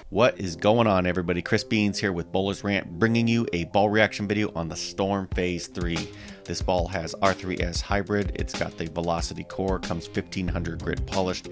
What is going on, everybody? Chris Beans here with Bowler's Rant, bringing you a ball reaction video on the Storm Phaze III. This ball has R3S hybrid. It's got the velocity core, comes 1500 grit polished,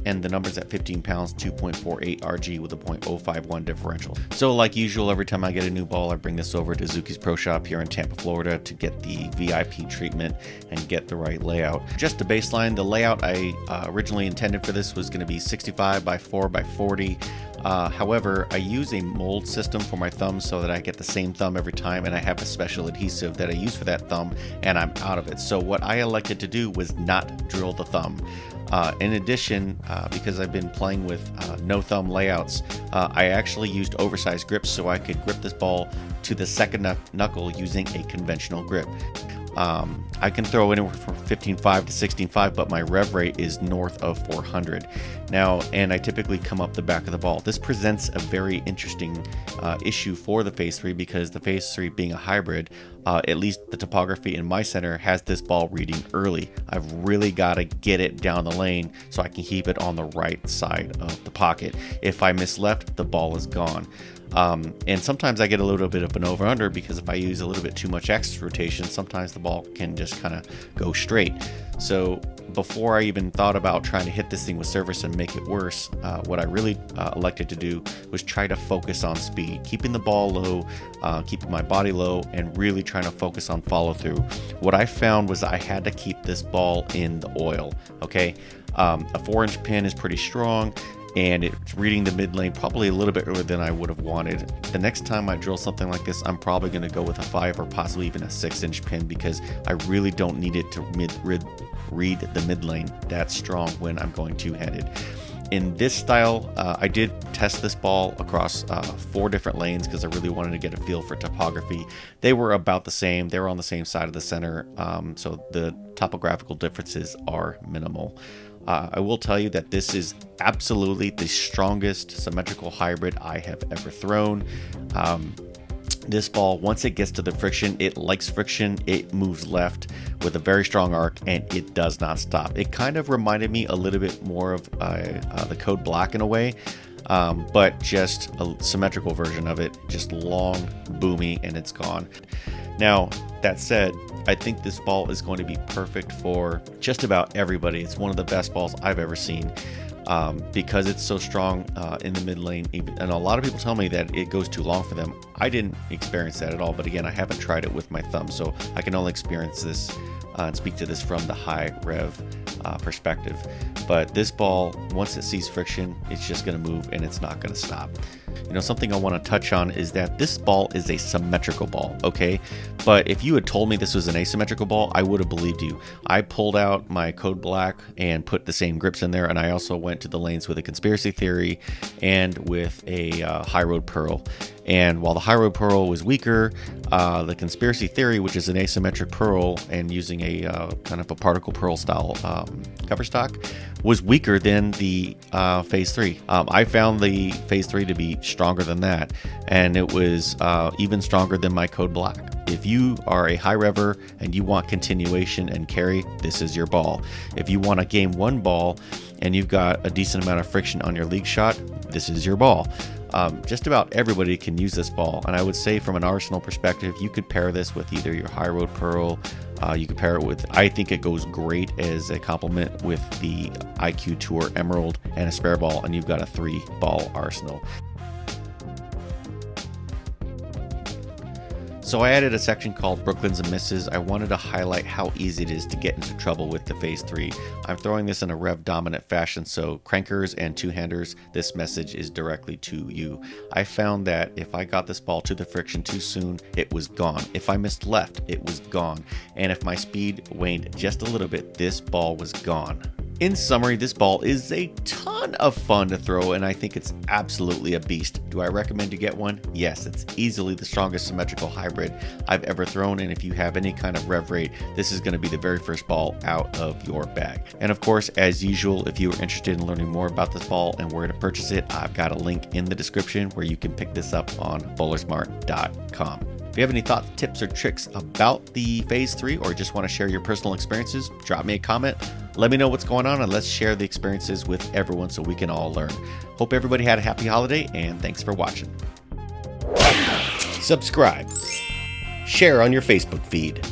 and the number's at 15 pounds, 2.48 RG with a .051 differential. So like usual, every time I get a new ball, I bring this over to Zuki's Pro Shop here in Tampa, Florida to get the VIP treatment and get the right layout. Just to baseline, the layout I originally intended for this was going to be 65 by 4 by 40. However, I use a mold system for my thumb so that I get the same thumb every time, and I have a special adhesive that I use for that thumb, and I'm out of it. So what I elected to do was not drill the thumb. In addition, because I've been playing with no thumb layouts, I actually used oversized grips so I could grip this ball to the second knuckle using a conventional grip. I can throw anywhere from 15.5 to 16.5, but my rev rate is north of 400 now, and I typically come up the back of the ball. This presents a very interesting issue for the Phaze III because the Phaze III being a hybrid, at least the topography in my center has this ball reading early. I've really got to get it down the lane so I can keep it on the right side of the pocket. If I miss left, the ball is gone. And sometimes I get a little bit of an over-under because if I use a little bit too much axis rotation, sometimes the ball can just kind of go straight. So before I even thought about trying to hit this thing with surface and make it worse, what I really elected to do was try to focus on speed, keeping the ball low, keeping my body low, and really trying to focus on follow through. What I found was I had to keep this ball in the oil. Okay, a 4-inch pin is pretty strong, and it's reading the mid lane probably a little bit earlier than I would have wanted. The next time I drill something like this, I'm probably going to go with a 5 or possibly even a 6-inch pin because I really don't need it to read the mid lane that strong when I'm going two-handed. In this style, I did test this ball across 4 different lanes because I really wanted to get a feel for topography. They were about the same. They were on the same side of the center, so the topographical differences are minimal. I will tell you that this is absolutely the strongest symmetrical hybrid I have ever thrown. This ball, once it gets to the friction, it likes friction. It moves left with a very strong arc, and it does not stop. It kind of reminded me a little bit more of the Code Black in a way, but just a symmetrical version of it, just long, boomy, and it's gone. Now, that said, I think this ball is going to be perfect for just about everybody. It's one of the best balls I've ever seen because it's so strong in the mid lane. And a lot of people tell me that it goes too long for them. I didn't experience that at all, but again, I haven't tried it with my thumb, so I can only experience this and speak to this from the high rev perspective. But this ball, once it sees friction, it's just going to move and it's not going to stop. You know, something I want to touch on is that this ball is a symmetrical ball, okay? But if you had told me this was an asymmetrical ball, I would have believed you. I pulled out my Code Black and put the same grips in there, and I also went to the lanes with a Conspiracy Theory and with a High Road Pearl. And while the High Road Pearl was weaker, the Conspiracy Theory, which is an asymmetric pearl and using a kind of a particle pearl style cover stock, was weaker than the Phaze III. I found the Phaze III to be stronger than that, and it was even stronger than my Code Black. If you are a high rever and you want continuation and carry, this is your ball. If you want a game 1 ball and you've got a decent amount of friction on your league shot, this is your ball. Just about everybody can use this ball, and I would say from an arsenal perspective, you could pair this with either your High Road Pearl. You could pair it with, I think it goes great as a complement with the IQ Tour Emerald and a spare ball, and you've got a 3-ball arsenal. So I added a section called Brooklyns and Misses. I wanted to highlight how easy it is to get into trouble with the Phaze III. I'm throwing this in a rev dominant fashion, so crankers and two-handers, this message is directly to you. I found that if I got this ball to the friction too soon, it was gone. If I missed left, it was gone. And if my speed waned just a little bit, this ball was gone. In summary, this ball is a ton of fun to throw, and I think it's absolutely a beast. Do I recommend you get one? Yes, it's easily the strongest symmetrical hybrid I've ever thrown, and if you have any kind of rev rate, this is going to be the very first ball out of your bag. And of course, as usual, if you are interested in learning more about this ball and where to purchase it, I've got a link in the description where you can pick this up on bowlersmart.com. you have any thoughts, tips, or tricks about the Phaze 3 or just want to share your personal experiences, drop me a comment. Let me know what's going on and let's share the experiences with everyone so we can all learn. Hope everybody had a happy holiday and thanks for watching. Subscribe. Share on your Facebook feed.